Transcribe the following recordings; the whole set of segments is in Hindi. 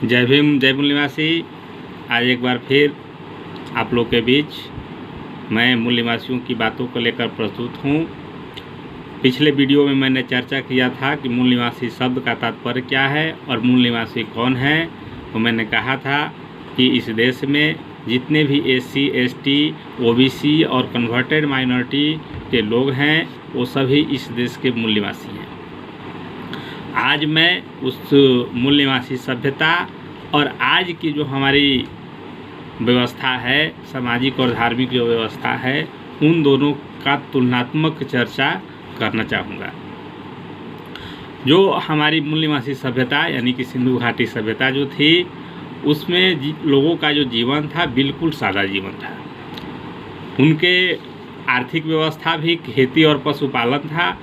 जय भीम, जय मूल निवासी। आज एक बार फिर आप लोग के बीच मैं मूल निवासियों की बातों को लेकर प्रस्तुत हूँ। पिछले वीडियो में मैंने चर्चा किया था कि मूल निवासी शब्द का तात्पर्य क्या है और मूल निवासी कौन है। तो मैंने कहा था कि इस देश में जितने भी SC, ST, OBC और कन्वर्टेड माइनॉरिटी के लोग हैं वो सभी इस देश के मूल निवासी हैं। आज मैं उस मूल निवासी सभ्यता और आज की जो हमारी व्यवस्था है, सामाजिक और धार्मिक जो व्यवस्था है, उन दोनों का तुलनात्मक चर्चा करना चाहूँगा। जो हमारी मूल निवासी सभ्यता यानी कि सिंधु घाटी सभ्यता जो थी, उसमें लोगों का जो जीवन था बिल्कुल सादा जीवन था। उनके आर्थिक व्यवस्था भी खेती और पशुपालन था।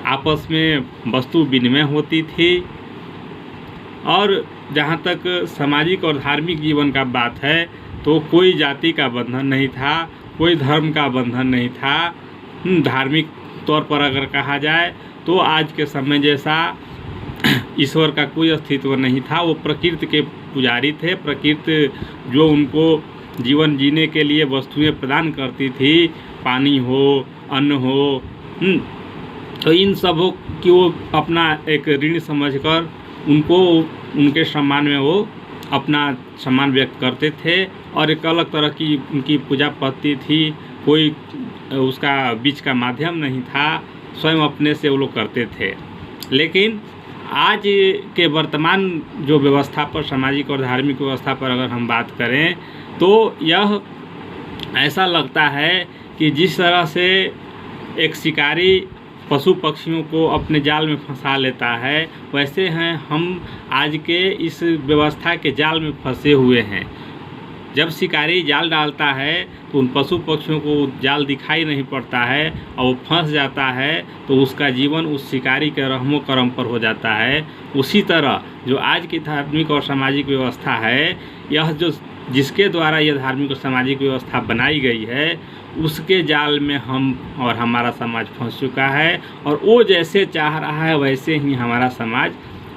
आपस में वस्तु विनिमय होती थी और जहाँ तक सामाजिक और धार्मिक जीवन का बात है तो कोई जाति का बंधन नहीं था, कोई धर्म का बंधन नहीं था। धार्मिक तौर पर अगर कहा जाए तो आज के समय जैसा ईश्वर का कोई अस्तित्व नहीं था। वो प्रकृति के पुजारी थे। प्रकृति जो उनको जीवन जीने के लिए वस्तुएं प्रदान करती थी, पानी हो, अन्न हो, तो इन सबों की वो अपना एक ऋण समझकर उनको उनके सम्मान में वो अपना सम्मान व्यक्त करते थे और एक अलग तरह की उनकी पूजा पद्धति थी। कोई उसका बीच का माध्यम नहीं था, स्वयं अपने से वो लोग करते थे। लेकिन आज के वर्तमान जो व्यवस्था पर, सामाजिक और धार्मिक व्यवस्था पर अगर हम बात करें तो यह ऐसा लगता है कि जिस तरह से एक शिकारी पशु पक्षियों को अपने जाल में फंसा लेता है, वैसे हैं हम आज के इस व्यवस्था के जाल में फंसे हुए हैं। जब शिकारी जाल डालता है तो उन पशु पक्षियों को जाल दिखाई नहीं पड़ता है और वो फंस जाता है, तो उसका जीवन उस शिकारी के रहमो करम पर हो जाता है। उसी तरह जो आज की धार्मिक और सामाजिक व्यवस्था है, यह जो जिसके द्वारा यह धार्मिक और सामाजिक व्यवस्था बनाई गई है, उसके जाल में हम और हमारा समाज फंस चुका है और वो जैसे चाह रहा है वैसे ही हमारा समाज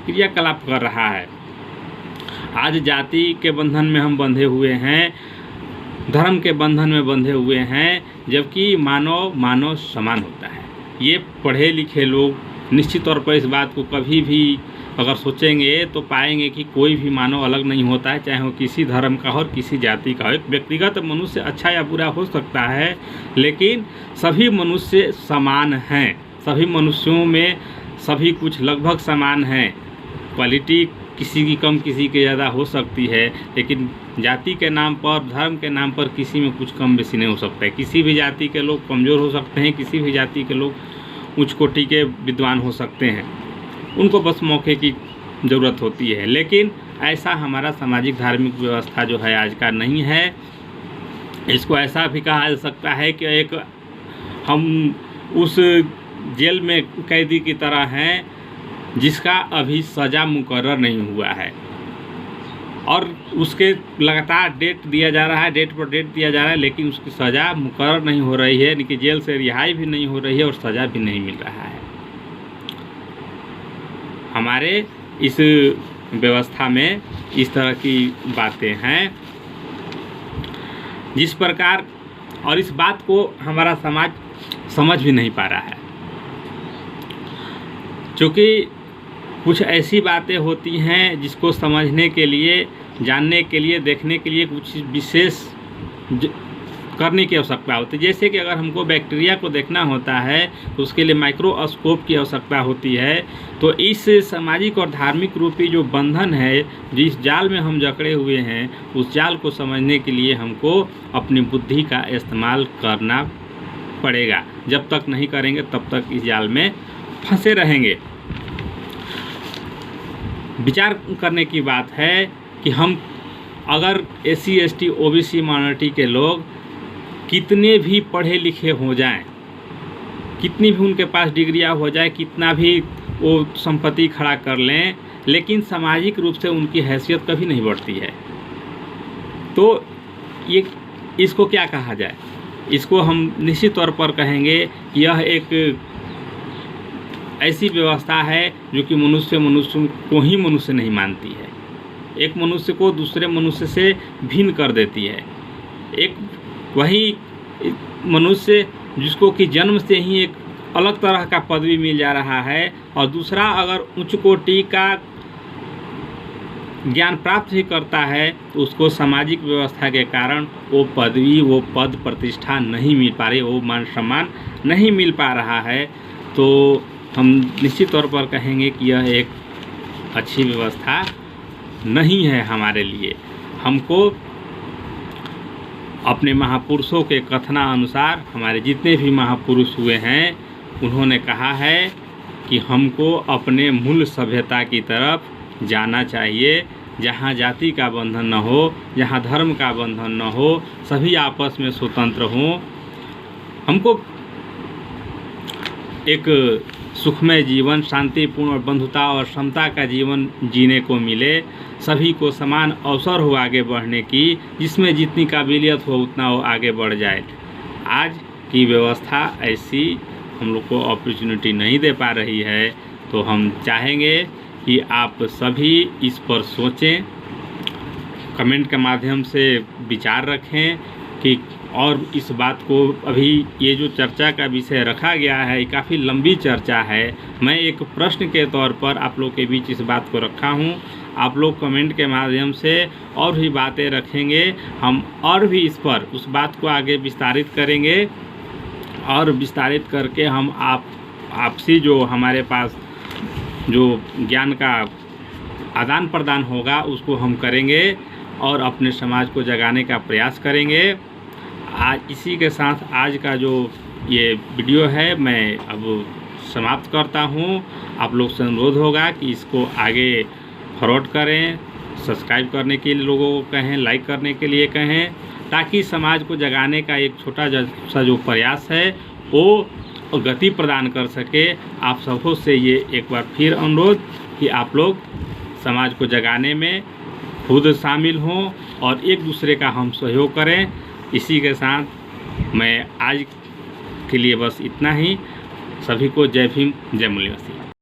क्रियाकलाप कर रहा है। आज जाति के बंधन में हम बंधे हुए हैं, धर्म के बंधन में बंधे हुए हैं, जबकि मानव समान होता है। ये पढ़े लिखे लोग निश्चित तौर पर इस बात को कभी भी अगर सोचेंगे तो पाएंगे कि कोई भी मानव अलग नहीं होता है, चाहे वो किसी धर्म का हो और किसी जाति का हो। एक व्यक्तिगत मनुष्य अच्छा या बुरा हो सकता है, लेकिन सभी मनुष्य समान हैं। सभी मनुष्यों में सभी कुछ लगभग समान हैं। क्वालिटी किसी की कम किसी की ज़्यादा हो सकती है, लेकिन जाति के नाम पर, धर्म के नाम पर किसी में कुछ कम बेसी नहीं हो सकता है। किसी भी जाति के लोग कमज़ोर हो सकते हैं, किसी भी जाति के लोग उच्च कोटि के विद्वान हो सकते हैं। उनको बस मौके की ज़रूरत होती है। लेकिन ऐसा हमारा सामाजिक धार्मिक व्यवस्था जो है आज का नहीं है। इसको ऐसा भी कहा जा सकता है कि एक हम उस जेल में कैदी की तरह हैं जिसका अभी सज़ा मुकर्रर नहीं हुआ है और उसके लगातार डेट दिया जा रहा है, डेट पर डेट दिया जा रहा है, लेकिन उसकी सज़ा मुकर्रर नहीं हो रही है, यानी कि जेल से रिहाई भी नहीं हो रही है और सज़ा भी नहीं मिल रहा है। हमारे इस व्यवस्था में इस तरह की बातें हैं जिस प्रकार, और इस बात को हमारा समाज समझ भी नहीं पा रहा है, क्योंकि कुछ ऐसी बातें होती हैं जिसको समझने के लिए, जानने के लिए, देखने के लिए कुछ विशेष करने की आवश्यकता होती है। जैसे कि अगर हमको बैक्टीरिया को देखना होता है तो उसके लिए माइक्रोस्कोप की आवश्यकता होती है। तो इस सामाजिक और धार्मिक रूपी जो बंधन है, जिस जाल में हम जकड़े हुए हैं, उस जाल को समझने के लिए हमको अपनी बुद्धि का इस्तेमाल करना पड़ेगा। जब तक नहीं करेंगे तब तक इस जाल में फंसे रहेंगे। विचार करने की बात है कि हम अगर SC, ST, OBC माइनॉरिटी के लोग कितने भी पढ़े लिखे हो जाएं, कितनी भी उनके पास डिग्रियां हो जाए, कितना भी वो संपत्ति खड़ा कर लें, लेकिन सामाजिक रूप से उनकी हैसियत कभी नहीं बढ़ती है। तो ये इसको क्या कहा जाए? इसको हम निश्चित तौर पर कहेंगे कि यह एक ऐसी व्यवस्था है जो कि मनुष्य को ही मनुष्य नहीं मानती है। एक मनुष्य को दूसरे मनुष्य से भिन्न कर देती है। एक वही मनुष्य जिसको कि जन्म से ही एक अलग तरह का पदवी मिल जा रहा है, और दूसरा अगर उच्च कोटि का ज्ञान प्राप्त ही करता है तो उसको सामाजिक व्यवस्था के कारण वो पदवी, वो पद प्रतिष्ठा नहीं मिल पा रही, वो मान सम्मान नहीं मिल पा रहा है। तो हम निश्चित तौर पर कहेंगे कि यह एक अच्छी व्यवस्था नहीं है हमारे लिए। हमको अपने महापुरुषों के कथना अनुसार, हमारे जितने भी महापुरुष हुए हैं उन्होंने कहा है कि हमको अपने मूल सभ्यता की तरफ जाना चाहिए, जहाँ जाति का बंधन न हो, जहाँ धर्म का बंधन न हो, सभी आपस में स्वतंत्र हों। हमको एक सुखमय जीवन, शांतिपूर्ण और बंधुता और समता का जीवन जीने को मिले, सभी को समान अवसर हो आगे बढ़ने की, जिसमें जितनी काबिलियत हो उतना वो आगे बढ़ जाए। आज की व्यवस्था ऐसी हम लोग को अपॉर्चुनिटी नहीं दे पा रही है। तो हम चाहेंगे कि आप सभी इस पर सोचें, कमेंट के माध्यम से विचार रखें कि, और इस बात को, अभी ये जो चर्चा का विषय रखा गया है काफ़ी लंबी चर्चा है। मैं एक प्रश्न के तौर पर आप लोग के बीच इस बात को रखा हूँ। आप लोग कमेंट के माध्यम से और भी बातें रखेंगे, हम और भी इस पर उस बात को आगे विस्तारित करेंगे, और विस्तारित करके हम आपसी जो हमारे पास जो ज्ञान का आदान प्रदान होगा उसको हम करेंगे और अपने समाज को जगाने का प्रयास करेंगे। आज इसी के साथ आज का जो ये वीडियो है मैं अब समाप्त करता हूँ। आप लोग से अनुरोध होगा कि इसको आगे फॉरवर्ड करें, सब्सक्राइब करने के लिए लोगों को कहें, लाइक करने के लिए कहें, ताकि समाज को जगाने का एक छोटा सा जो प्रयास है वो गति प्रदान कर सके। आप सबों से ये एक बार फिर अनुरोध कि आप लोग समाज को जगाने में खुद शामिल हों और एक दूसरे का हम सहयोग करें। इसी के साथ मैं आज के लिए बस इतना ही। सभी को जय भीम, जय मूल्यवासी।